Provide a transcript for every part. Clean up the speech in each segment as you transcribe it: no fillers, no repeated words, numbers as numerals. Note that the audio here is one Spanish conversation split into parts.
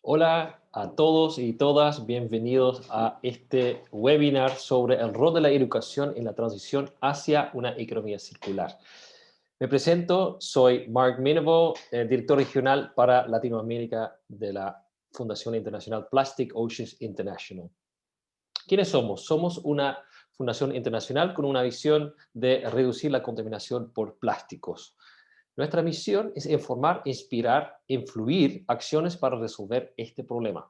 Hola a todos y todas, bienvenidos a este webinar sobre el rol de la educación en la transición hacia una economía circular. Me presento, soy Mark Minevo, director regional para Latinoamérica de la Fundación Internacional Plastic Oceans International. ¿Quiénes somos? Somos una fundación internacional con una visión de reducir la contaminación por plásticos. Nuestra misión es informar, inspirar, influir acciones para resolver este problema.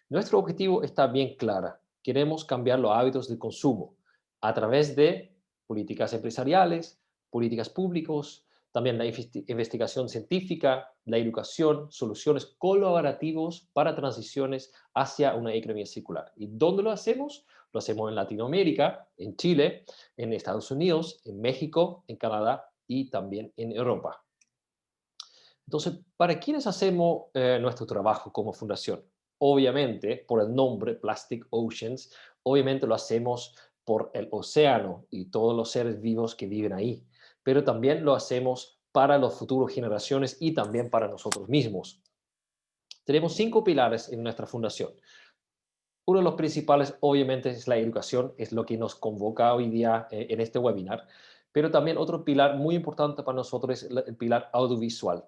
Nuestro objetivo está bien claro. Queremos cambiar los hábitos de consumo a través de políticas empresariales, políticas públicas, también la investigación científica, la educación, soluciones colaborativas para transiciones hacia una economía circular. ¿Y dónde lo hacemos? Lo hacemos en Latinoamérica, en Chile, en Estados Unidos, en México, en Canadá y también en Europa. Entonces, ¿para quiénes hacemos nuestro trabajo como fundación? Obviamente, por el nombre Plastic Oceans, obviamente lo hacemos por el océano y todos los seres vivos que viven ahí, pero también lo hacemos para las futuras generaciones y también para nosotros mismos. Tenemos 5 pilares en nuestra fundación. Uno de los principales, obviamente, es la educación, es lo que nos convoca hoy día en este webinar, pero también otro pilar muy importante para nosotros es el pilar audiovisual.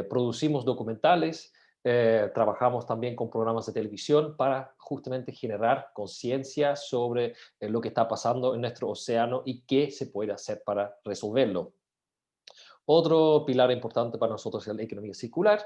Producimos documentales, trabajamos también con programas de televisión para justamente generar conciencia sobre lo que está pasando en nuestro océano y qué se puede hacer para resolverlo. Otro pilar importante para nosotros es la economía circular,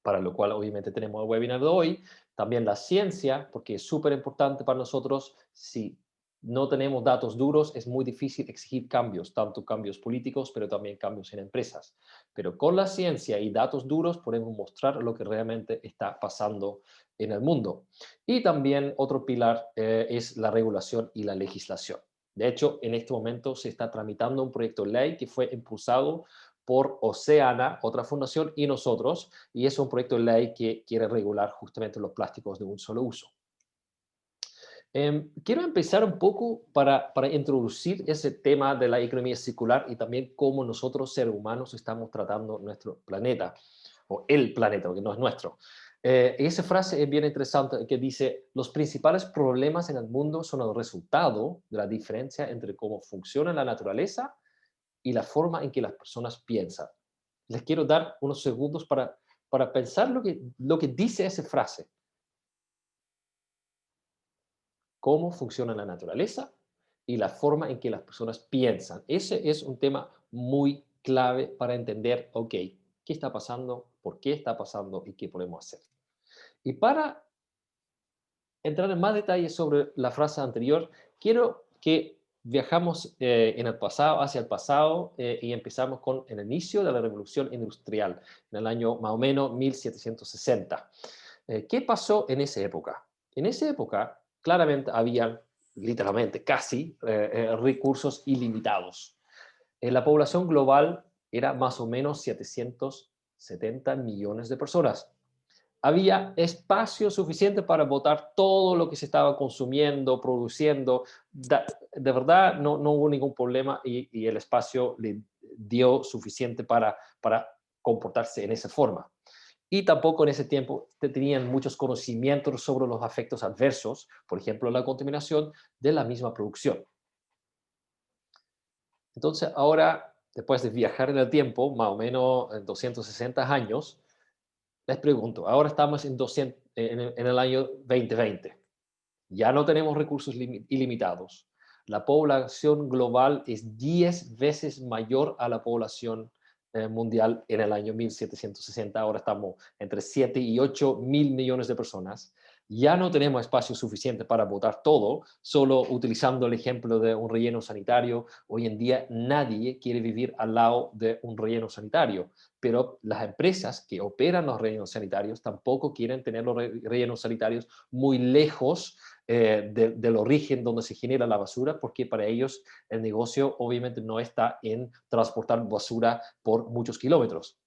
para lo cual obviamente tenemos el webinar de hoy. También la ciencia, porque es súper importante para nosotros. Si no tenemos datos duros, es muy difícil exigir cambios, tanto cambios políticos, pero también cambios en empresas. Pero con la ciencia y datos duros podemos mostrar lo que realmente está pasando en el mundo. Y también otro pilar es la regulación y la legislación. De hecho, en este momento se está tramitando un proyecto de ley que fue impulsado por Oceana, otra fundación, y nosotros, y es un proyecto de ley que quiere regular justamente los plásticos de un solo uso. Quiero empezar un poco para introducir ese tema de la economía circular y también cómo nosotros, seres humanos, estamos tratando nuestro planeta, o el planeta, porque no es nuestro. Esa frase es bien interesante que dice, los principales problemas en el mundo son el resultado de la diferencia entre cómo funciona la naturaleza y la forma en que las personas piensan. Les quiero dar unos segundos para pensar lo que dice esa frase. Cómo funciona la naturaleza y la forma en que las personas piensan. Ese es un tema muy clave para entender, ok, ¿qué está pasando? ¿Por qué está pasando? ¿Y qué podemos hacer? Y para entrar en más detalles sobre la frase anterior, quiero que viajamos en el pasado, hacia el pasado, y empezamos con el inicio de la revolución industrial, en el año más o menos 1760. ¿Qué pasó en esa época? En esa época, claramente, habían, literalmente, casi, recursos ilimitados. La población global era más o menos 770 millones de personas. Había espacio suficiente para botar todo lo que se estaba consumiendo, produciendo. De verdad, no hubo ningún problema y el espacio le dio suficiente para comportarse en esa forma. Y tampoco en ese tiempo tenían muchos conocimientos sobre los efectos adversos, por ejemplo, la contaminación de la misma producción. Entonces, ahora, después de viajar en el tiempo, más o menos en 260 años, les pregunto, ahora estamos en el año 2020. Ya no tenemos recursos ilimitados. La población global es 10 veces mayor a la población mundial en el año 1760. Ahora estamos entre 7 y 8 mil millones de personas. Ya no tenemos espacio suficiente para votar todo, solo utilizando el ejemplo de un relleno sanitario. Hoy en día nadie quiere vivir al lado de un relleno sanitario, pero las empresas que operan los rellenos sanitarios tampoco quieren tener los rellenos sanitarios muy lejos del origen donde se genera la basura, porque para ellos el negocio obviamente no está en transportar basura por muchos kilómetros.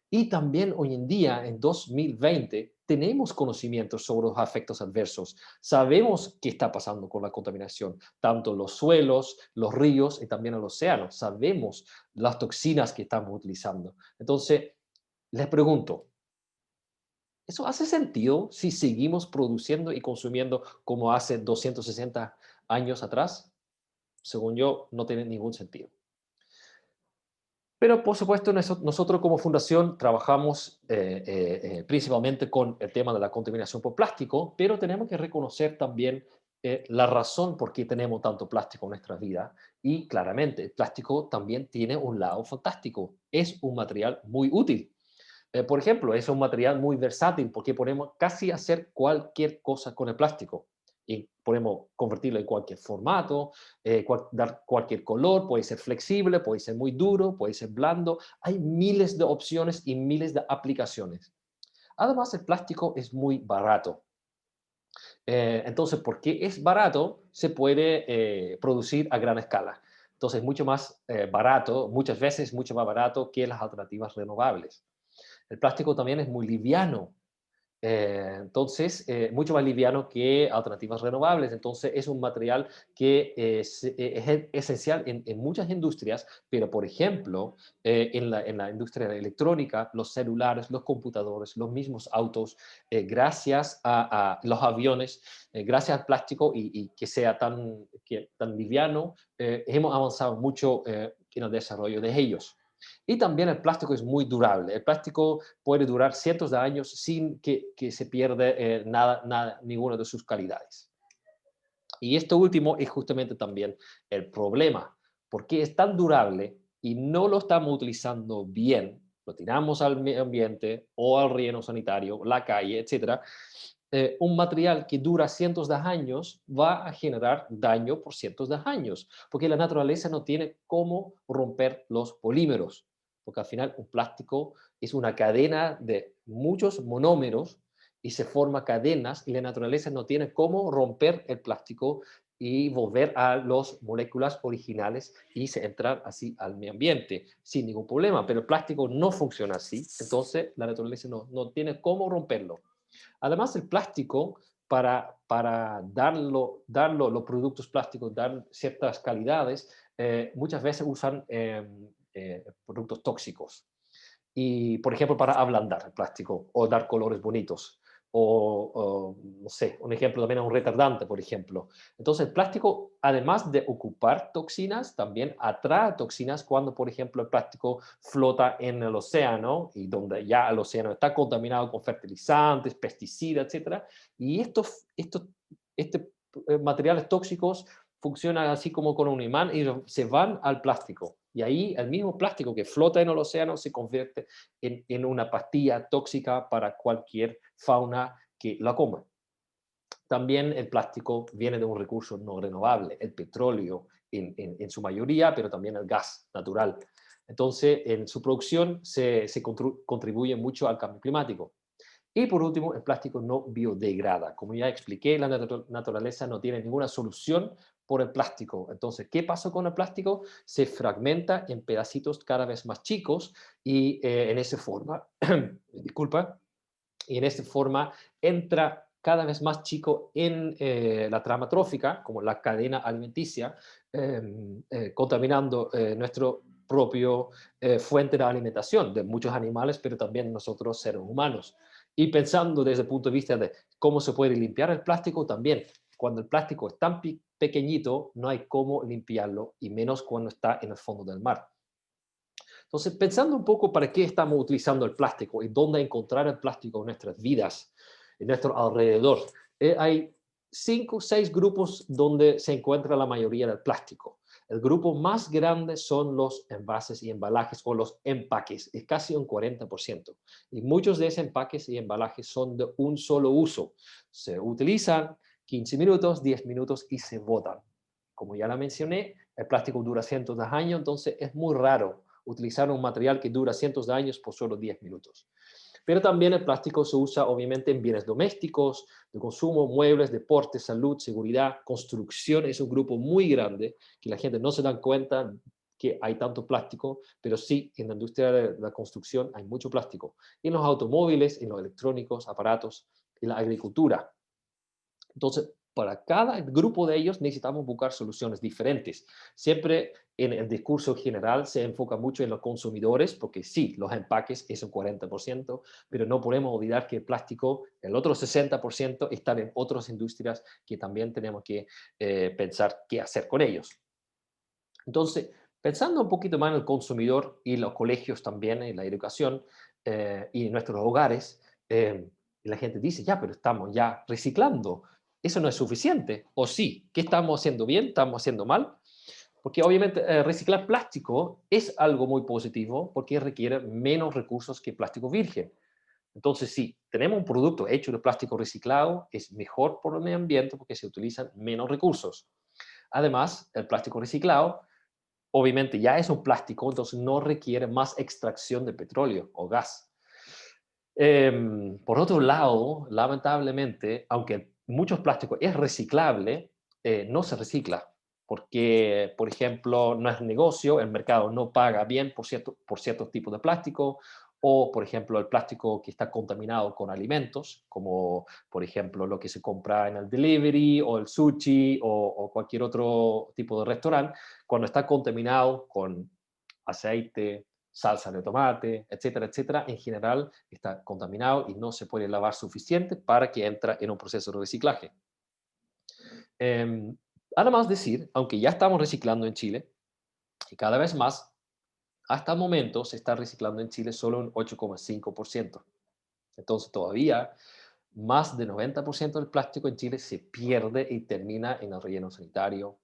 Y también hoy en día, en 2020, tenemos conocimientos sobre los efectos adversos. Sabemos qué está pasando con la contaminación, tanto los suelos, los ríos y también el océano. Sabemos las toxinas que estamos utilizando. Entonces, les pregunto, ¿Eso hace sentido si seguimos produciendo y consumiendo como hace 260 años atrás? Según yo, no tiene ningún sentido. Pero, por supuesto, nosotros como fundación trabajamos principalmente con el tema de la contaminación por plástico, pero tenemos que reconocer también la razón por qué tenemos tanto plástico en nuestra vida. Y claramente, el plástico también tiene un lado fantástico. Es un material muy útil. Por ejemplo, es un material muy versátil porque podemos casi hacer cualquier cosa con el plástico. Y podemos convertirlo en cualquier formato, dar cualquier color, puede ser flexible, puede ser muy duro, puede ser blando. Hay miles de opciones y miles de aplicaciones. Además, el plástico es muy barato. Entonces, porque es barato, se puede producir a gran escala. Entonces, mucho más barato, muchas veces mucho más barato que las alternativas renovables. El plástico también es muy liviano, entonces, mucho más liviano que alternativas renovables. Entonces, es un material que es esencial en muchas industrias, pero, por ejemplo, en la industria electrónica, los celulares, los computadores, los mismos autos, gracias a los aviones, gracias al plástico y que sea tan liviano, hemos avanzado mucho en el desarrollo de ellos. Y también el plástico es muy durable. El plástico puede durar cientos de años sin que se pierda ninguna de sus calidades. Y esto último es justamente también el problema, porque es tan durable y no lo estamos utilizando bien, lo tiramos al medio ambiente o al relleno sanitario, la calle, etcétera. Un material que dura cientos de años va a generar daño por cientos de años, porque la naturaleza no tiene cómo romper los polímeros, porque al final un plástico es una cadena de muchos monómeros y se forma cadenas y la naturaleza no tiene cómo romper el plástico y volver a las moléculas originales y se entrar así al medio ambiente sin ningún problema. Pero el plástico no funciona así, entonces la naturaleza no tiene cómo romperlo. Además, el plástico, para darlo los productos plásticos, dar ciertas calidades, muchas veces usan productos tóxicos. Y, por ejemplo, para ablandar el plástico o dar colores bonitos. No sé, un ejemplo también es un retardante, por ejemplo. Entonces, el plástico, además de ocupar toxinas, también atrae toxinas cuando, por ejemplo, el plástico flota en el océano y donde ya el océano está contaminado con fertilizantes, pesticidas, etcétera. Y este, materiales tóxicos funcionan así como con un imán y se van al plástico. Y ahí el mismo plástico que flota en el océano se convierte en una pastilla tóxica para cualquier fauna que la coma. También el plástico viene de un recurso no renovable, el petróleo en su mayoría, pero también el gas natural. Entonces, en su producción se contribuye mucho al cambio climático. Y por último, el plástico no biodegrada. Como ya expliqué, la naturaleza no tiene ninguna solución por el plástico. Entonces, ¿qué pasó con el plástico? Se fragmenta en pedacitos cada vez más chicos y en esa forma, disculpa, y en esta forma entra cada vez más chico en la trama trófica, como la cadena alimenticia, contaminando nuestro propio fuente de alimentación de muchos animales, pero también nosotros seres humanos. Y pensando desde el punto de vista de cómo se puede limpiar el plástico, también cuando el plástico es tan pequeñito, no hay cómo limpiarlo, y menos cuando está en el fondo del mar. Entonces, pensando un poco para qué estamos utilizando el plástico y dónde encontrar el plástico en nuestras vidas, en nuestro alrededor, hay 5 o 6 grupos donde se encuentra la mayoría del plástico. El grupo más grande son los envases y embalajes o los empaques, es casi un 40%. Y muchos de esos empaques y embalajes son de un solo uso. Se utilizan 15 minutos, 10 minutos y se botan. Como ya la mencioné, el plástico dura cientos de años, entonces es muy raro utilizar un material que dura cientos de años por solo 10 minutos. Pero también el plástico se usa obviamente en bienes domésticos, de consumo, muebles, deporte, salud, seguridad, construcción. Es un grupo muy grande que la gente no se da cuenta que hay tanto plástico, pero sí, en la industria de la construcción hay mucho plástico. En los automóviles, en los electrónicos, aparatos, en la agricultura. Entonces, para cada grupo de ellos necesitamos buscar soluciones diferentes. Siempre en el discurso general se enfoca mucho en los consumidores, porque sí, los empaques es un 40%, pero no podemos olvidar que el plástico, el otro 60%, están en otras industrias que también tenemos que pensar qué hacer con ellos. Entonces, pensando un poquito más en el consumidor y los colegios también, en la educación y en nuestros hogares, la gente dice, ya, pero estamos ya reciclando. ¿Eso no es suficiente? ¿O sí? ¿Qué estamos haciendo bien? ¿Estamos haciendo mal? Porque obviamente reciclar plástico es algo muy positivo porque requiere menos recursos que plástico virgen. Entonces, si tenemos un producto hecho de plástico reciclado, es mejor por el medio ambiente porque se utilizan menos recursos. Además, el plástico reciclado obviamente ya es un plástico, entonces no requiere más extracción de petróleo o gas. Por otro lado, lamentablemente, aunque muchos plásticos es reciclable, no se recicla porque, por ejemplo, no es negocio, el mercado no paga bien por ciertos tipos de plástico, o, por ejemplo, el plástico que está contaminado con alimentos, como, por ejemplo, lo que se compra en el delivery, o el sushi, o cualquier otro tipo de restaurante, cuando está contaminado con aceite, salsa de tomate, etcétera, etcétera, en general está contaminado y no se puede lavar suficiente para que entre en un proceso de reciclaje. Eh, Además decir, aunque ya estamos reciclando en Chile, y cada vez más, hasta el momento se está reciclando en Chile solo un 8,5%. Entonces todavía más del 90% del plástico en Chile se pierde y termina en el relleno sanitario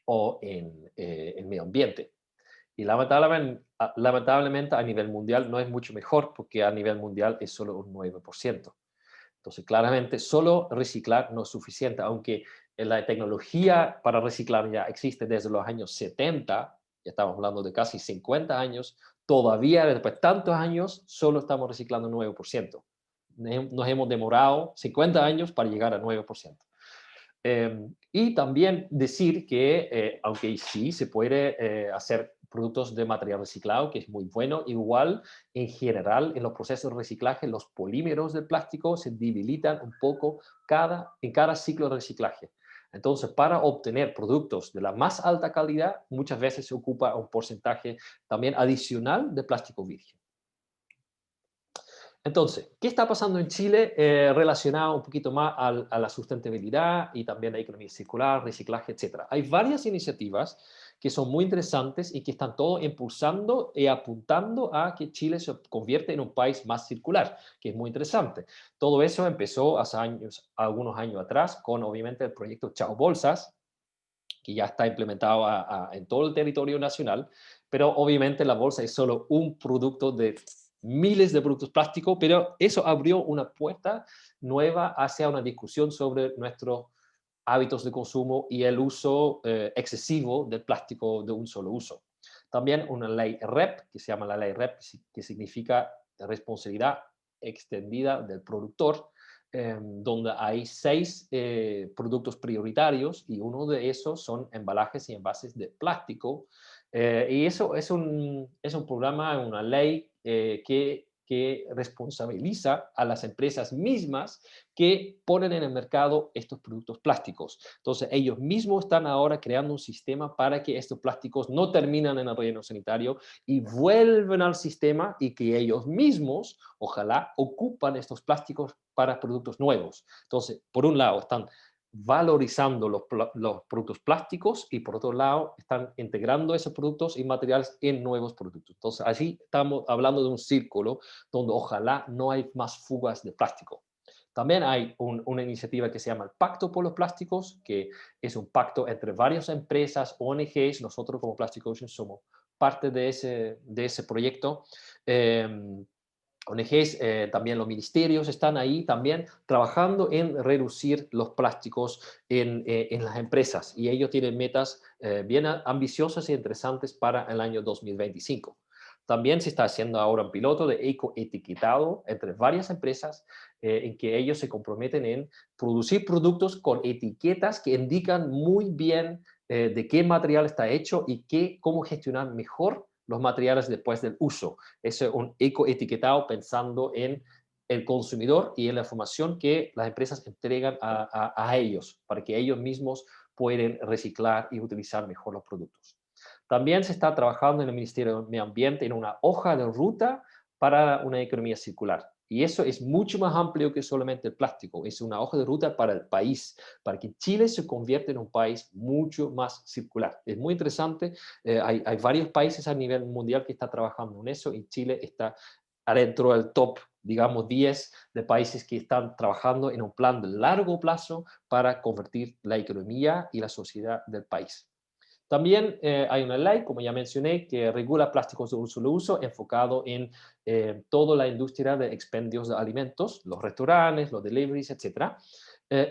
o en el medio ambiente. Y lamentablemente a nivel mundial no es mucho mejor porque a nivel mundial es solo un 9%. Entonces, claramente, solo reciclar no es suficiente, aunque la tecnología para reciclar ya existe desde los años 70, ya estamos hablando de casi 50 años, todavía después de tantos años solo estamos reciclando 9%. Nos hemos demorado 50 años para llegar a 9%. Y también decir que, aunque sí se puede hacer productos de material reciclado, que es muy bueno, igual en general en los procesos de reciclaje los polímeros del plástico se debilitan un poco en cada ciclo de reciclaje. Entonces, para obtener productos de la más alta calidad, muchas veces se ocupa un porcentaje también adicional de plástico virgen. Entonces, ¿qué está pasando en Chile relacionado un poquito más a la sustentabilidad y también a la economía circular, reciclaje, etcétera? Hay varias iniciativas que son muy interesantes y que están todo impulsando y apuntando a que Chile se convierta en un país más circular, que es muy interesante. Todo eso empezó hace años, algunos años atrás, con obviamente el proyecto Chao Bolsas, que ya está implementado en todo el territorio nacional, pero obviamente la bolsa es solo un producto de miles de productos plásticos, pero eso abrió una puerta nueva hacia una discusión sobre nuestros hábitos de consumo y el uso excesivo del plástico de un solo uso. También una ley REP, que se llama la ley REP, que significa responsabilidad extendida del productor, donde hay 6 productos prioritarios y uno de esos son embalajes y envases de plástico. Y eso es un programa, una ley que responsabiliza a las empresas mismas que ponen en el mercado estos productos plásticos. Entonces, ellos mismos están ahora creando un sistema para que estos plásticos no terminan en el relleno sanitario y vuelven al sistema y que ellos mismos, ojalá, ocupan estos plásticos para productos nuevos. Entonces, por un lado, están valorizando los productos plásticos y por otro lado están integrando esos productos y materiales en nuevos productos. Entonces, así estamos hablando de un círculo donde ojalá no hay más fugas de plástico. También hay una iniciativa que se llama el Pacto por los Plásticos, que es un pacto entre varias empresas, ONGs. Nosotros como Plastic Ocean somos parte de ese proyecto. ONGs, también los ministerios están ahí también trabajando en reducir los plásticos en las empresas y ellos tienen metas bien ambiciosas y interesantes para el año 2025. También se está haciendo ahora un piloto de ecoetiquetado entre varias empresas en que ellos se comprometen en producir productos con etiquetas que indican muy bien de qué material está hecho y cómo gestionar mejor los materiales después del uso. Es un ecoetiquetado pensando en el consumidor y en la información que las empresas entregan a ellos, para que ellos mismos pueden reciclar y utilizar mejor los productos. También se está trabajando en el Ministerio de Medio Ambiente en una hoja de ruta para una economía circular. Y eso es mucho más amplio que solamente el plástico. Es una hoja de ruta para el país, para que Chile se convierta en un país mucho más circular. Es muy interesante. Hay varios países a nivel mundial que están trabajando en eso y Chile está adentro del top, digamos, 10 de países que están trabajando en un plan de largo plazo para convertir la economía y la sociedad del país. También hay una ley, como ya mencioné, que regula plásticos de un solo uso, enfocado en toda la industria de expendios de alimentos, los restaurantes, los deliveries, etcétera.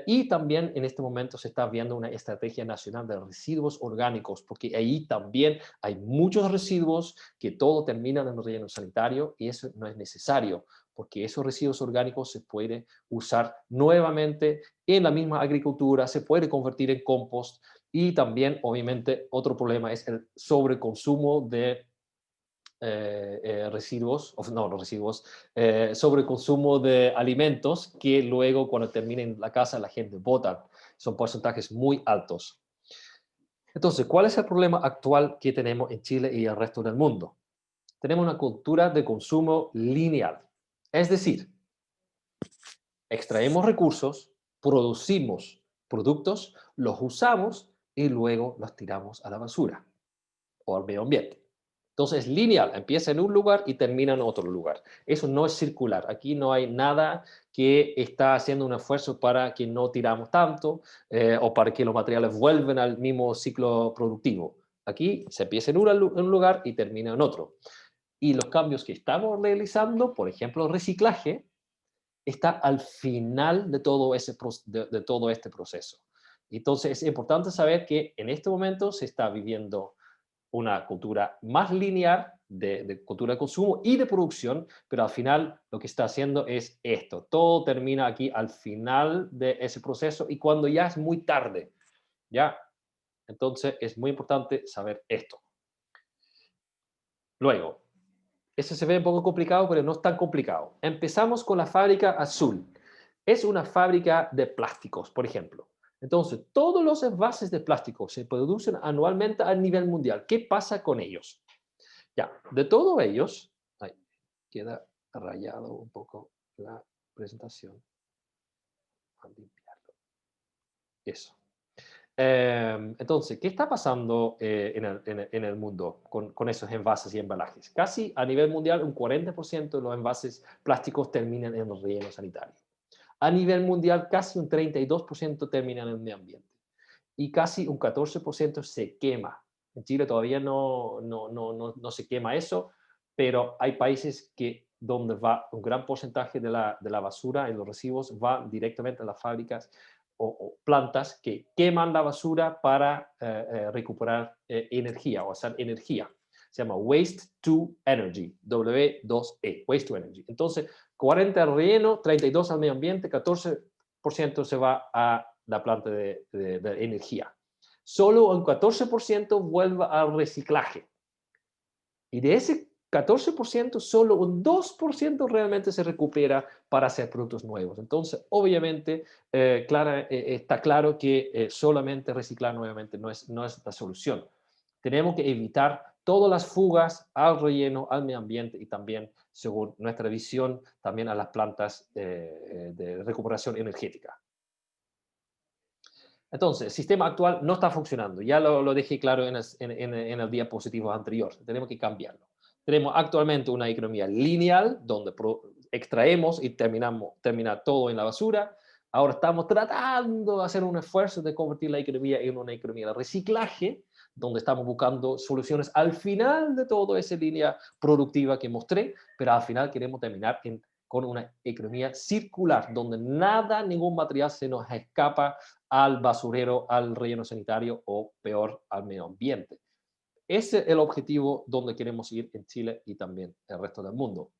Y también en este momento se está viendo una estrategia nacional de residuos orgánicos, porque ahí también hay muchos residuos que todo terminan en el relleno sanitario y eso no es necesario, porque esos residuos orgánicos se pueden usar nuevamente en la misma agricultura, se puede convertir en compost y también, obviamente, otro problema es el sobreconsumo de residuos, no, no residuos, sobreconsumo de alimentos que luego cuando terminen en la casa la gente bota. Son porcentajes muy altos. Entonces, ¿cuál es el problema actual que tenemos en Chile y el resto del mundo? Tenemos una cultura de consumo lineal. Es decir, extraemos recursos, producimos productos, los usamos y luego los tiramos a la basura o al medio ambiente. Entonces es lineal, empieza en un lugar y termina en otro lugar. Eso no es circular. Aquí no hay nada que está haciendo un esfuerzo para que no tiramos tanto o para que los materiales vuelvan al mismo ciclo productivo. Aquí se empieza en un lugar y termina en otro. Y los cambios que estamos realizando, por ejemplo, reciclaje, está al final de todo, de todo este proceso. Entonces es importante saber que en este momento se está viviendo una cultura más lineal de cultura de consumo y de producción, pero al final lo que está haciendo es esto. Todo termina aquí al final de ese proceso y cuando ya es muy tarde, ¿ya? Entonces es muy importante saber esto. Luego, eso se ve un poco complicado, pero no es tan complicado. Empezamos con la fábrica azul. Es una fábrica de plásticos, por ejemplo. Entonces, todos los envases de plástico se producen anualmente a nivel mundial. ¿Qué pasa con ellos? Ya, de todos ellos, ay, queda rayado un poco la presentación. A limpiarlo. Eso. Entonces, ¿qué está pasando en el mundo con esos envases y embalajes? Casi a nivel mundial, un 40% de los envases plásticos terminan en los rellenos sanitarios. A nivel mundial, casi un 32% terminan en el medio ambiente. Y casi un 14% se quema. En Chile todavía no se quema eso, pero hay países que donde va un gran porcentaje de la basura y los residuos va directamente a las fábricas o plantas que queman la basura para recuperar energía o hacer energía. Se llama Waste to Energy, W2E, Waste to Energy. Entonces, 40 al relleno, 32 al medio ambiente, 14% se va a la planta de energía. Solo un 14% vuelve al reciclaje. Y de ese 14%, solo un 2% realmente se recupera para hacer productos nuevos. Entonces, obviamente, está claro que solamente reciclar nuevamente no es la solución. Tenemos que evitar todas las fugas al relleno, al medio ambiente y también, según nuestra visión, también a las plantas de recuperación energética. Entonces, el sistema actual no está funcionando. Ya lo dejé claro en el diapositivo anterior. Tenemos que cambiarlo. Tenemos actualmente una economía lineal donde extraemos y termina todo en la basura. Ahora estamos tratando de hacer un esfuerzo de convertir la economía en una economía de reciclaje, donde estamos buscando soluciones al final de toda esa línea productiva que mostré, pero al final queremos terminar con una economía circular, donde nada, ningún material se nos escapa al basurero, al relleno sanitario o peor, al medio ambiente. Ese es el objetivo donde queremos ir en Chile y también el resto del mundo.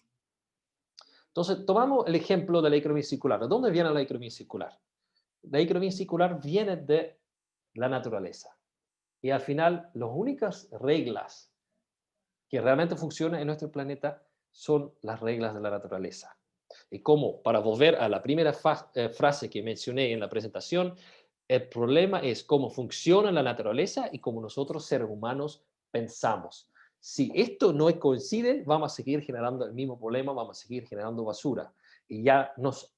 Entonces, tomamos el ejemplo de la economía circular. ¿De dónde viene la economía circular? La economía circular viene de la naturaleza. Y al final, las únicas reglas que realmente funcionan en nuestro planeta son las reglas de la naturaleza. Y como, para volver a la primera frase que mencioné en la presentación, el problema es cómo funciona la naturaleza y cómo nosotros, seres humanos, pensamos. Si esto no coincide, vamos a seguir generando el mismo problema, vamos a seguir generando basura. Y ya nos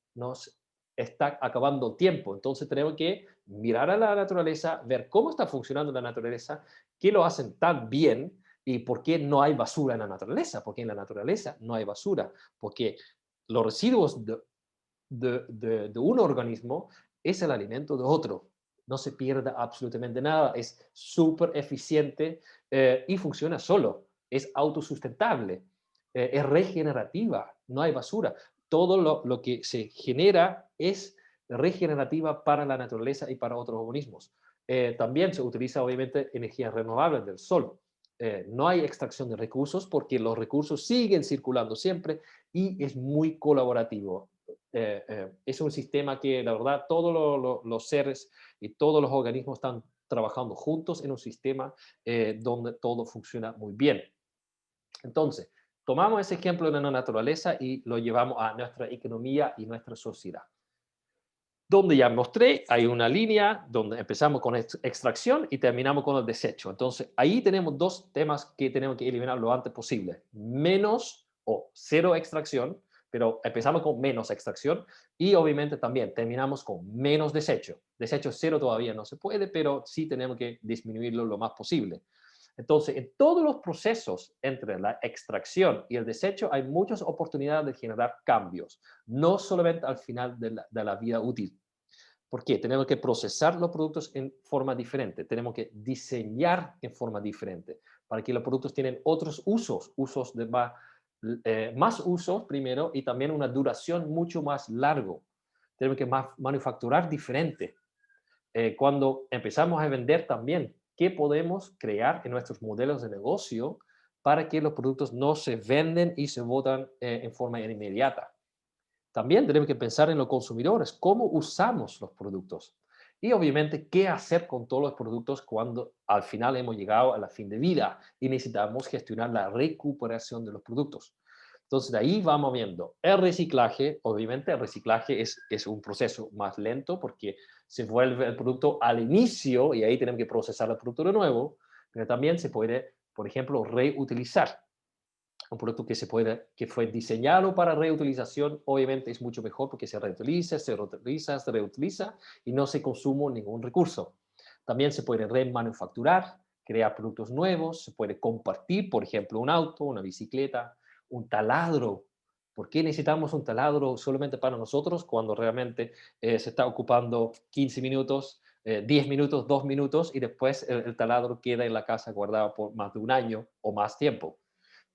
está acabando el tiempo. Entonces tenemos que mirar a la naturaleza, ver cómo está funcionando la naturaleza, qué lo hacen tan bien y por qué no hay basura en la naturaleza. Porque en la naturaleza no hay basura. Porque los residuos de un organismo es el alimento de otro. No se pierde absolutamente nada, es súper eficiente y funciona solo, es autosustentable, es regenerativa, no hay basura. Todo lo que se genera es regenerativa para la naturaleza y para otros organismos. También se utiliza obviamente energías renovables del sol. No hay extracción de recursos porque los recursos siguen circulando siempre y es muy colaborativo. Es un sistema que la verdad todos los seres y todos los organismos están trabajando juntos en un sistema donde todo funciona muy bien. Entonces, tomamos ese ejemplo de la naturaleza y lo llevamos a nuestra economía y nuestra sociedad. Donde ya mostré, hay una línea donde empezamos con extracción y terminamos con el desecho. Entonces, ahí tenemos dos temas que tenemos que eliminar lo antes posible. Menos o cero extracción, pero empezamos con menos extracción y obviamente también terminamos con menos desecho. Desecho cero todavía no se puede, pero sí tenemos que disminuirlo lo más posible. Entonces, en todos los procesos entre la extracción y el desecho hay muchas oportunidades de generar cambios, no solamente al final de la vida útil. ¿Por qué? Tenemos que procesar los productos en forma diferente, tenemos que diseñar en forma diferente, para que los productos tienen otros usos, usos de más usos primero y también una duración mucho más largo. Tenemos que manufacturar diferente. Cuando empezamos a vender también, ¿qué podemos crear en nuestros modelos de negocio para que los productos no se venden y se botan en forma inmediata? También tenemos que pensar en los consumidores, cómo usamos los productos. Y obviamente, qué hacer con todos los productos cuando al final hemos llegado a la fin de vida y necesitamos gestionar la recuperación de los productos. Entonces, de ahí vamos viendo el reciclaje. Obviamente, el reciclaje es un proceso más lento porque se vuelve el producto al inicio y ahí tenemos que procesar el producto de nuevo, pero también se puede, por ejemplo, reutilizar. Un producto que fue diseñado para reutilización, obviamente es mucho mejor porque se reutiliza, se reutiliza y no se consume ningún recurso. También se puede remanufacturar, crear productos nuevos, se puede compartir, por ejemplo, un auto, una bicicleta, un taladro. ¿Por qué necesitamos un taladro solamente para nosotros cuando realmente se está ocupando 15 minutos, 10 minutos, 2 minutos y después el taladro queda en la casa guardado por más de un año o más tiempo?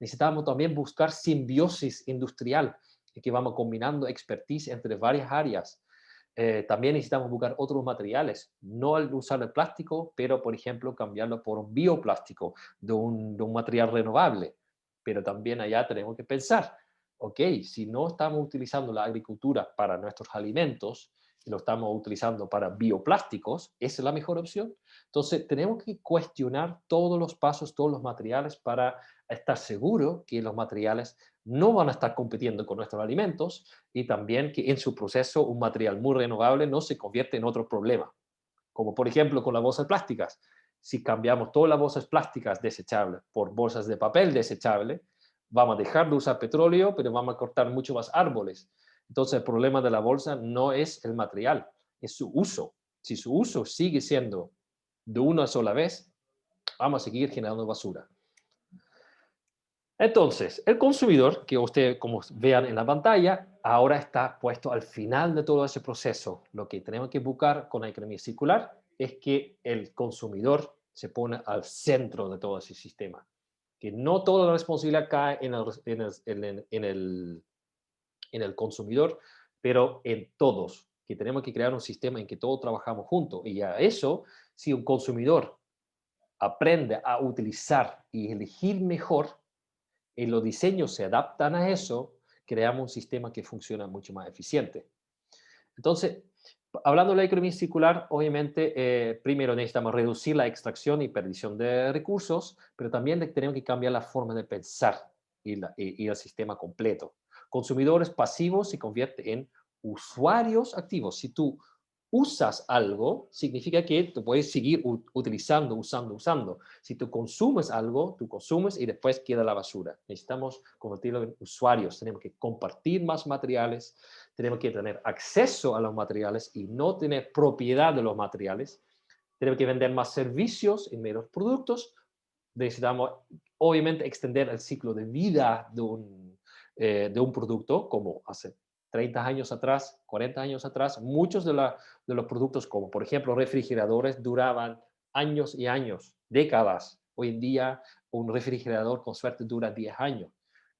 Necesitamos también buscar simbiosis industrial, que vamos combinando expertise entre varias áreas. También necesitamos buscar otros materiales, no al usar el plástico, pero por ejemplo cambiarlo por un bioplástico de un material renovable. Pero también allá tenemos que pensar, ok, si no estamos utilizando la agricultura para nuestros alimentos y lo estamos utilizando para bioplásticos, ¿esa es la mejor opción? Entonces tenemos que cuestionar todos los pasos, todos los materiales para estar seguro que los materiales no van a estar compitiendo con nuestros alimentos y también que en su proceso un material muy renovable no se convierte en otro problema, como por ejemplo con las bolsas plásticas. Si cambiamos todas las bolsas plásticas desechables por bolsas de papel desechable, vamos a dejar de usar petróleo, pero vamos a cortar mucho más árboles. Entonces el problema de la bolsa no es el material, es su uso. Si su uso sigue siendo de una sola vez, vamos a seguir generando basura. Entonces, el consumidor, que usted, como vean en la pantalla, ahora está puesto al final de todo ese proceso. Lo que tenemos que buscar con la economía circular es que el consumidor se pone al centro de todo ese sistema. Que no toda la responsabilidad cae en el consumidor, pero en todos. Que tenemos que crear un sistema en que todos trabajamos juntos. Y a eso, si un consumidor aprende a utilizar y elegir mejor, y los diseños se adaptan a eso, creamos un sistema que funciona mucho más eficiente. Entonces, hablando de la economía circular, obviamente, primero necesitamos reducir la extracción y perdición de recursos, pero también tenemos que cambiar la forma de pensar y el sistema completo. Consumidores pasivos se convierten en usuarios activos. Si tú usas algo, significa que tú puedes seguir utilizando, usando. Si tú consumes algo, tú consumes y después queda la basura. Necesitamos convertirlo en usuarios. Tenemos que compartir más materiales, tenemos que tener acceso a los materiales y no tener propiedad de los materiales. Tenemos que vender más servicios y menos productos. Necesitamos, obviamente, extender el ciclo de vida de un producto, como hace 30 años atrás, 40 años atrás. Muchos de los productos, como por ejemplo refrigeradores, duraban años y años, décadas. Hoy en día, un refrigerador con suerte dura 10 años.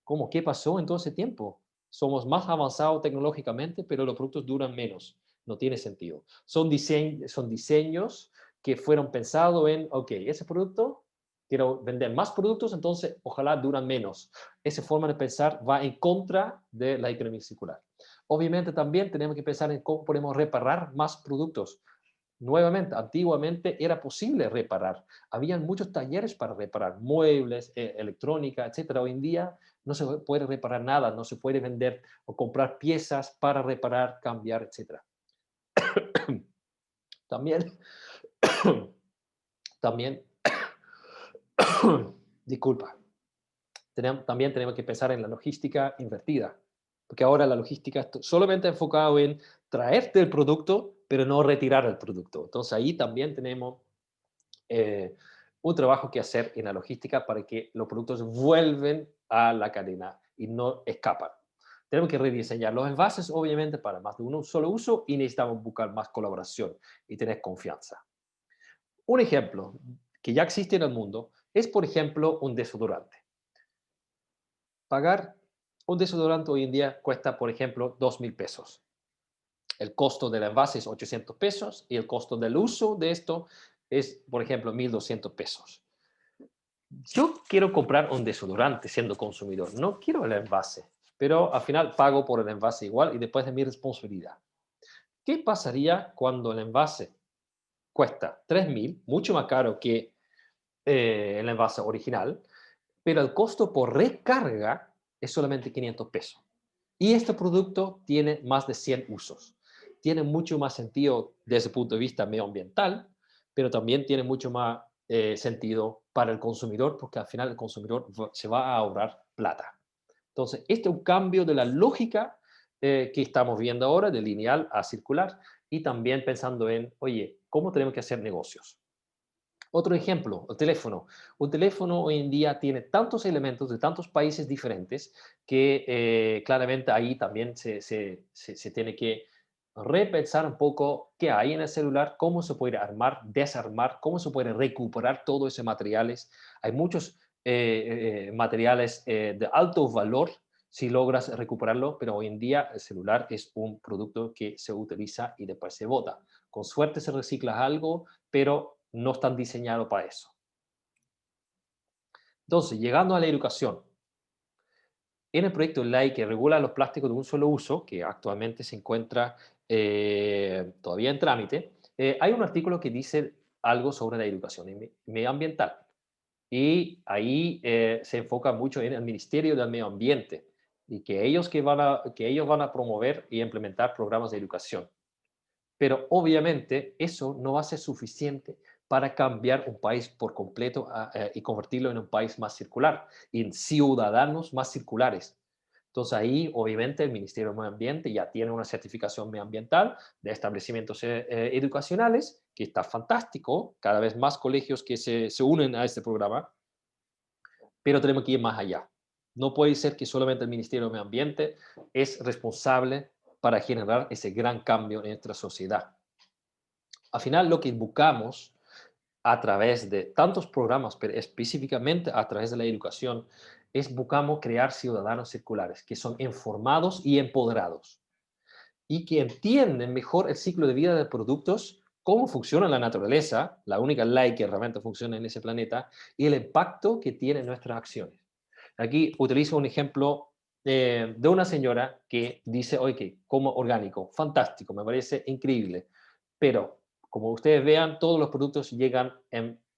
¿Cómo? ¿Qué pasó en todo ese tiempo? Somos más avanzados tecnológicamente, pero los productos duran menos. No tiene sentido. Son diseños que fueron pensados en, ok, ese producto, quiero vender más productos, entonces ojalá duran menos. Esa forma de pensar va en contra de la economía circular. Obviamente también tenemos que pensar en cómo podemos reparar más productos. Nuevamente, antiguamente era posible reparar. Habían muchos talleres para reparar muebles, electrónica, etcétera. Hoy en día no se puede reparar nada, no se puede vender o comprar piezas para reparar, cambiar, etcétera. También, también, disculpa, también tenemos que pensar en la logística invertida, porque ahora la logística está solamente enfocado en traerte el producto, pero no retirar el producto. Entonces ahí también tenemos eh, un trabajo que hacer en la logística para que los productos vuelven a la cadena y no escapan. Tenemos que rediseñar los envases, obviamente, para más de un solo uso y necesitamos buscar más colaboración y tener confianza. Un ejemplo que ya existe en el mundo es, por ejemplo, un desodorante. Pagar un desodorante hoy en día cuesta, por ejemplo, 2.000 pesos. El costo del envase es 800 pesos y el costo del uso de esto es, por ejemplo, 1.200 pesos. Yo quiero comprar un desodorante siendo consumidor, no quiero el envase, pero al final pago por el envase igual y después de mi responsabilidad. ¿Qué pasaría cuando el envase cuesta 3.000, mucho más caro que el envase original, pero el costo por recarga es solamente 500 pesos? Y este producto tiene más de 100 usos. Tiene mucho más sentido desde el punto de vista medioambiental, pero también tiene mucho más sentido para el consumidor, porque al final el consumidor se va a ahorrar plata. Entonces, este es un cambio de la lógica que estamos viendo ahora, de lineal a circular, y también pensando en, oye, ¿cómo tenemos que hacer negocios? Otro ejemplo, el teléfono. Un teléfono hoy en día tiene tantos elementos de tantos países diferentes que claramente ahí también se tiene que repensar un poco qué hay en el celular, cómo se puede armar, desarmar, cómo se puede recuperar todos esos materiales. Hay muchos materiales de alto valor si logras recuperarlo, pero hoy en día el celular es un producto que se utiliza y después se bota. Con suerte se recicla algo, pero no están diseñados para eso. Entonces, llegando a la educación, en el proyecto de ley que regula los plásticos de un solo uso, que actualmente se encuentra todavía en trámite, hay un artículo que dice algo sobre la educación medioambiental. Y ahí se enfoca mucho en el Ministerio del Medio Ambiente y que ellos van a promover y implementar programas de educación. Pero obviamente eso no va a ser suficiente para cambiar un país por completo y convertirlo en un país más circular, en ciudadanos más circulares. Entonces ahí, obviamente, el Ministerio del Medio Ambiente ya tiene una certificación medioambiental de establecimientos educacionales, que está fantástico, cada vez más colegios que se unen a este programa, pero tenemos que ir más allá. No puede ser que solamente el Ministerio del Medio Ambiente es responsable para generar ese gran cambio en nuestra sociedad. Al final, lo que buscamos a través de tantos programas, pero específicamente a través de la educación, es buscamos crear ciudadanos circulares que son informados y empoderados y que entienden mejor el ciclo de vida de productos, cómo funciona la naturaleza, la única ley que realmente funciona en ese planeta, y el impacto que tienen nuestras acciones. Aquí utilizo un ejemplo de una señora que dice, oye, como orgánico, fantástico, me parece increíble, pero como ustedes vean, todos los productos llegan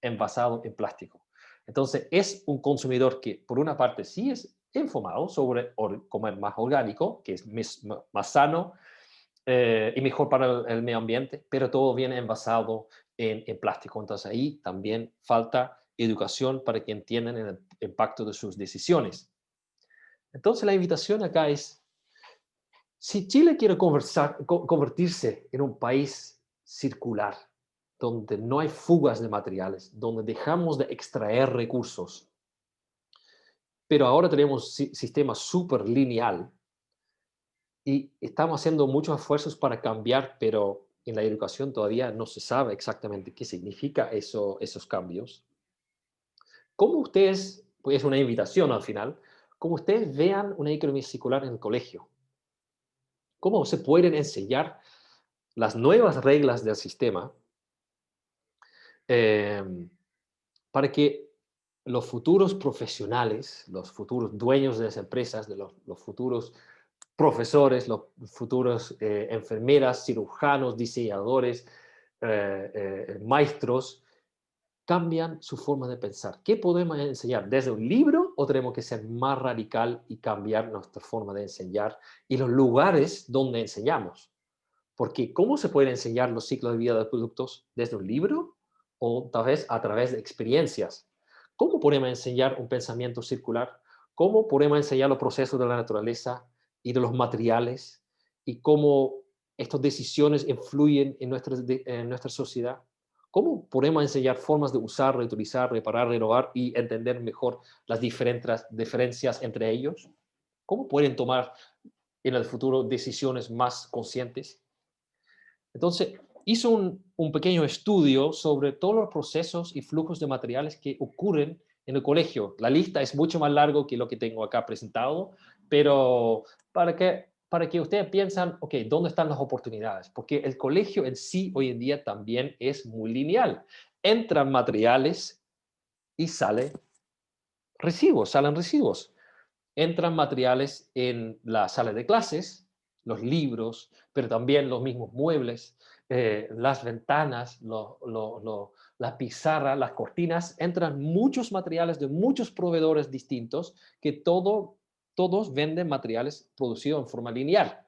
envasados en plástico. Entonces, es un consumidor que, por una parte, sí es informados sobre comer más orgánico, que es más sano y mejor para el medio ambiente, pero todo viene envasado en plástico. Entonces ahí también falta educación para que entiendan el impacto de sus decisiones. Entonces la invitación acá es, si Chile quiere convertirse en un país circular, donde no hay fugas de materiales, donde dejamos de extraer recursos, pero ahora tenemos un sistema súper lineal y estamos haciendo muchos esfuerzos para cambiar, pero en la educación todavía no se sabe exactamente qué significa esos cambios. ¿Cómo ustedes, pues es una invitación al final, cómo ustedes vean una economía circular en el colegio? ¿Cómo se pueden enseñar las nuevas reglas del sistema eh, para que los futuros profesionales, los futuros dueños de las empresas, los futuros profesores, los futuros enfermeras, cirujanos, diseñadores, maestros, cambian su forma de pensar? ¿Qué podemos enseñar? ¿Desde un libro o tenemos que ser más radical y cambiar nuestra forma de enseñar y los lugares donde enseñamos? Porque ¿cómo se puede enseñar los ciclos de vida de productos desde un libro o tal vez a través de experiencias? ¿Cómo podemos enseñar un pensamiento circular? ¿Cómo podemos enseñar los procesos de la naturaleza y de los materiales? ¿Y cómo estas decisiones influyen en nuestra sociedad? ¿Cómo podemos enseñar formas de usar, reutilizar, reparar, renovar y entender mejor las diferentes diferencias entre ellos? ¿Cómo pueden tomar en el futuro decisiones más conscientes? Entonces, hizo un pequeño estudio sobre todos los procesos y flujos de materiales que ocurren en el colegio. La lista es mucho más larga que lo que tengo acá presentado, pero para que ustedes piensen, ok, ¿dónde están las oportunidades? Porque el colegio en sí hoy en día también es muy lineal. Entran materiales y salen residuos. Entran materiales en la sala de clases, los libros, pero también los mismos muebles, las ventanas, la pizarra, las cortinas. Entran muchos materiales de muchos proveedores distintos que todos venden materiales producidos en forma lineal,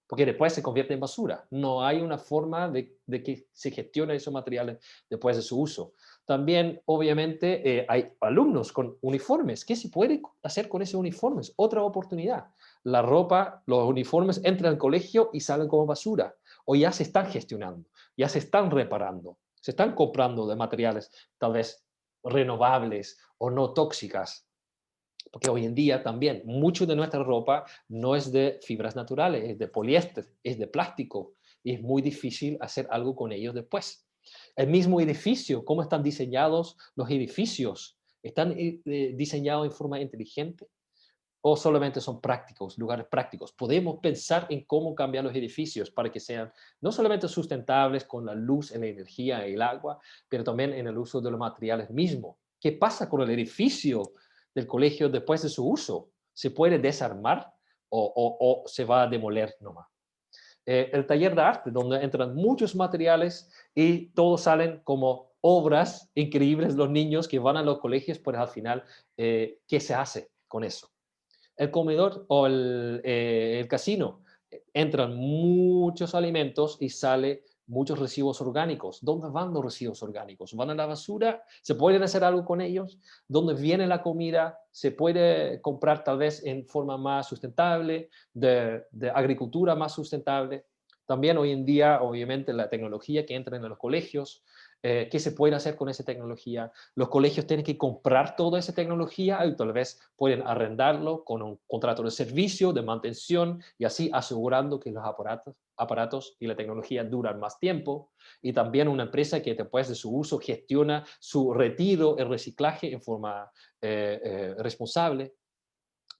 porque después se convierte en basura. No hay una forma de que se gestione esos materiales después de su uso. También, obviamente, hay alumnos con uniformes. ¿Qué se puede hacer con esos uniformes? Otra oportunidad. La ropa, los uniformes entran al colegio y salen como basura. O ya se están gestionando, ya se están reparando, se están comprando de materiales tal vez renovables o no tóxicas. Porque hoy en día también mucho de nuestra ropa no es de fibras naturales, es de poliéster, es de plástico, y es muy difícil hacer algo con ellos después. El mismo edificio, cómo están diseñados los edificios, ¿están diseñados en forma inteligente o solamente son prácticos, lugares prácticos? Podemos pensar en cómo cambiar los edificios para que sean no solamente sustentables con la luz, la energía y el agua, pero también en el uso de los materiales mismos. ¿Qué pasa con el edificio del colegio después de su uso? ¿Se puede desarmar o se va a demoler nomás? El taller de arte, donde entran muchos materiales y todos salen como obras increíbles, los niños que van a los colegios, pues al final, ¿qué se hace con eso? El comedor o el casino, entran muchos alimentos y sale muchos residuos orgánicos. ¿Dónde van los residuos orgánicos? ¿Van a la basura? ¿Se pueden hacer algo con ellos? ¿Dónde viene la comida? ¿Se puede comprar tal vez en forma más sustentable, de agricultura más sustentable? También hoy en día, obviamente, la tecnología que entra en los colegios, ¿qué se puede hacer con esa tecnología? Los colegios tienen que comprar toda esa tecnología y tal vez pueden arrendarlo con un contrato de servicio, de mantención y así asegurando que los aparatos y la tecnología duran más tiempo. Y también una empresa que después de su uso gestiona su retiro y reciclaje en forma responsable.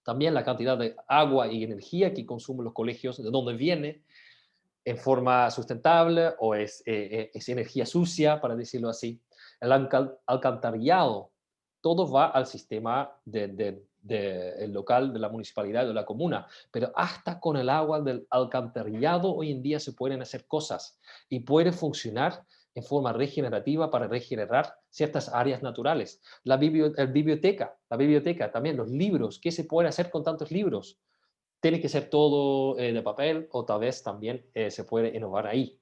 También la cantidad de agua y energía que consumen los colegios, de dónde viene, en forma sustentable o es energía sucia, para decirlo así. El alcantarillado, todo va al sistema el local de la municipalidad, de la comuna, pero hasta con el agua del alcantarillado hoy en día se pueden hacer cosas y puede funcionar en forma regenerativa para regenerar ciertas áreas naturales. La biblioteca también, los libros, ¿qué se puede hacer con tantos libros? Tiene que ser todo de papel o tal vez también se puede innovar ahí.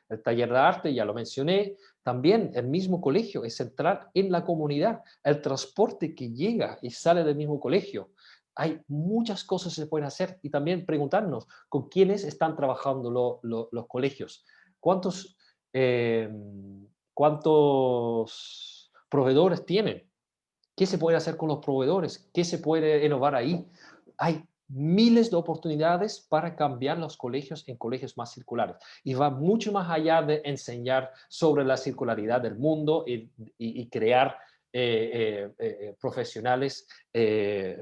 El taller de arte, ya lo mencioné, también el mismo colegio es central en la comunidad, el transporte que llega y sale del mismo colegio. Hay muchas cosas que se pueden hacer y también preguntarnos con quiénes están trabajando los colegios. ¿Cuántos, eh, ¿Cuántos proveedores tienen? ¿Qué se puede hacer con los proveedores? ¿Qué se puede innovar ahí? Hay miles de oportunidades para cambiar los colegios en colegios más circulares. Y va mucho más allá de enseñar sobre la circularidad del mundo y crear profesionales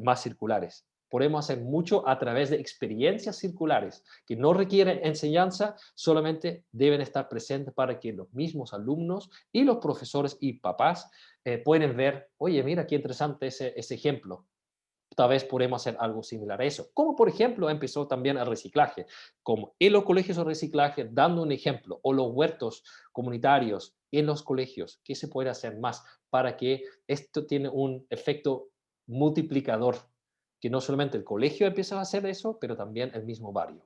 más circulares. Podemos hacer mucho a través de experiencias circulares que no requieren enseñanza, solamente deben estar presentes para que los mismos alumnos y los profesores y papás pueden ver, oye, mira qué interesante ese ejemplo. Tal vez podemos hacer algo similar a eso. Como por ejemplo empezó también el reciclaje, como en los colegios de reciclaje, dando un ejemplo, o los huertos comunitarios en los colegios, ¿qué se puede hacer más para que esto tiene un efecto multiplicador? Que no solamente el colegio empieza a hacer eso, pero también el mismo barrio.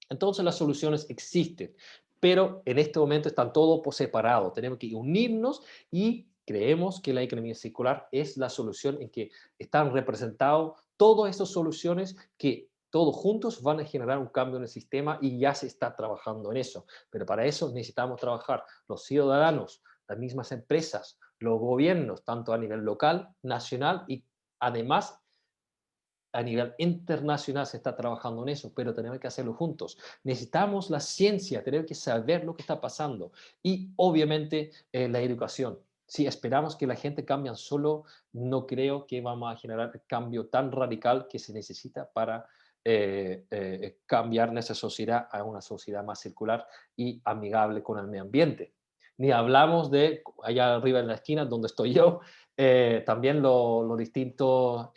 Entonces las soluciones existen, pero en este momento están todos por separado. Tenemos que unirnos y creemos que la economía circular es la solución en que están representados todas estas soluciones que todos juntos van a generar un cambio en el sistema y ya se está trabajando en eso. Pero para eso necesitamos trabajar los ciudadanos, las mismas empresas, los gobiernos, tanto a nivel local, nacional y además a nivel internacional se está trabajando en eso, pero tenemos que hacerlo juntos. Necesitamos la ciencia, tenemos que saber lo que está pasando y obviamente la educación. Si esperamos que la gente cambie solo, no creo que vamos a generar el cambio tan radical que se necesita para cambiar nuestra sociedad a una sociedad más circular y amigable con el medio ambiente. Ni hablamos de allá arriba en la esquina donde estoy yo, también los distintos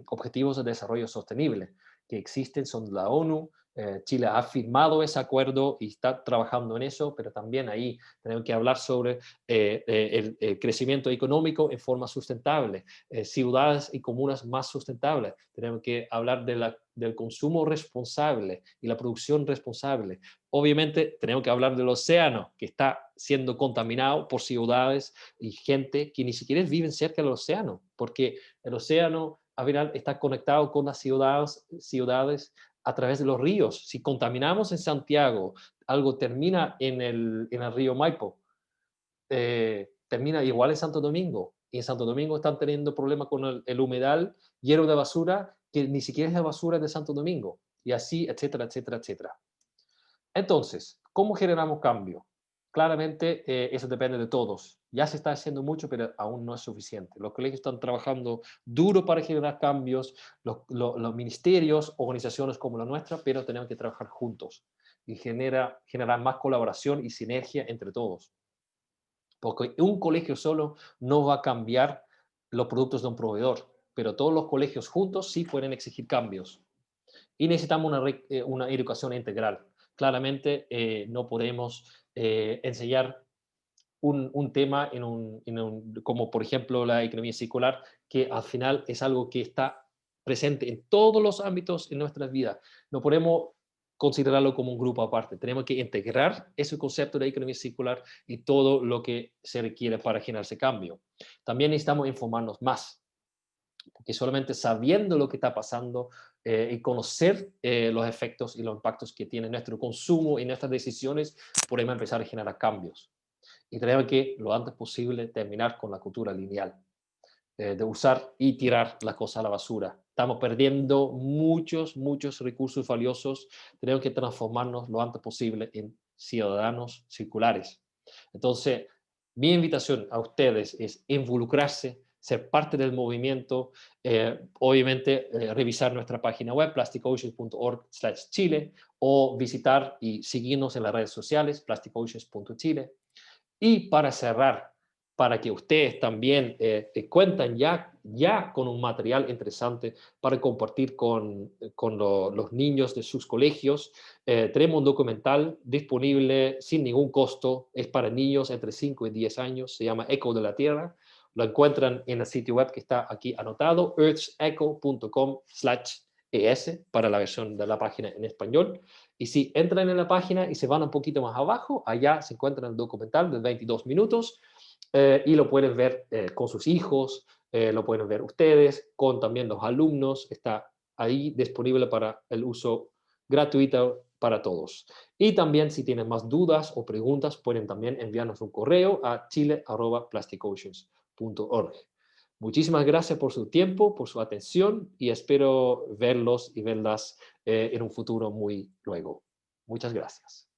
objetivos de desarrollo sostenible que existen son de la ONU. Chile ha firmado ese acuerdo y está trabajando en eso, pero también ahí tenemos que hablar sobre el crecimiento económico en forma sustentable, ciudades y comunas más sustentables. Tenemos que hablar del consumo responsable y la producción responsable. Obviamente tenemos que hablar del océano, que está siendo contaminado por ciudades y gente que ni siquiera viven cerca del océano, porque el océano al final está conectado con las ciudades a través de los ríos. Si contaminamos en Santiago, algo termina en el río Maipo, termina igual en Santo Domingo. Y en Santo Domingo están teniendo problemas con el humedal lleno de basura, que ni siquiera es la basura de Santo Domingo. Y así, etcétera, etcétera, etcétera. Entonces, ¿cómo generamos cambio? Claramente, eso depende de todos. Ya se está haciendo mucho, pero aún no es suficiente. Los colegios están trabajando duro para generar cambios, los ministerios, organizaciones como la nuestra, pero tenemos que trabajar juntos y generar más colaboración y sinergia entre todos. Porque un colegio solo no va a cambiar los productos de un proveedor, pero todos los colegios juntos sí pueden exigir cambios. Y necesitamos una educación integral. Claramente no podemos enseñar un tema como por ejemplo la economía circular, que al final es algo que está presente en todos los ámbitos en nuestras vidas. No podemos considerarlo como un grupo aparte. Tenemos que integrar ese concepto de economía circular y todo lo que se requiere para generar ese cambio. También necesitamos informarnos más, porque solamente sabiendo lo que está pasando y conocer los efectos y los impactos que tiene nuestro consumo y nuestras decisiones, podemos empezar a generar cambios. Y tenemos que, lo antes posible, terminar con la cultura lineal, de usar y tirar las cosas a la basura. Estamos perdiendo muchos recursos valiosos. Tenemos que transformarnos lo antes posible en ciudadanos circulares. Entonces, mi invitación a ustedes es involucrarse, ser parte del movimiento, obviamente revisar nuestra página web plasticoceans.org/Chile o visitar y seguirnos en las redes sociales plasticoceans.chile. Y para cerrar, para que ustedes también cuenten ya con un material interesante para compartir con los niños de sus colegios. Tenemos un documental disponible sin ningún costo, es para niños entre 5 y 10 años, se llama Eco de la Tierra. Lo encuentran en el sitio web que está aquí anotado, earthsecho.com/es, para la versión de la página en español. Y si entran en la página y se van un poquito más abajo, allá se encuentra el documental de 22 minutos, y lo pueden ver con sus hijos, lo pueden ver ustedes, con también los alumnos. Está ahí disponible para el uso gratuito para todos. Y también si tienen más dudas o preguntas, pueden también enviarnos un correo a chile@plasticoceans.org. Muchísimas gracias por su tiempo, por su atención, y espero verlos y verlas en un futuro muy luego. Muchas gracias.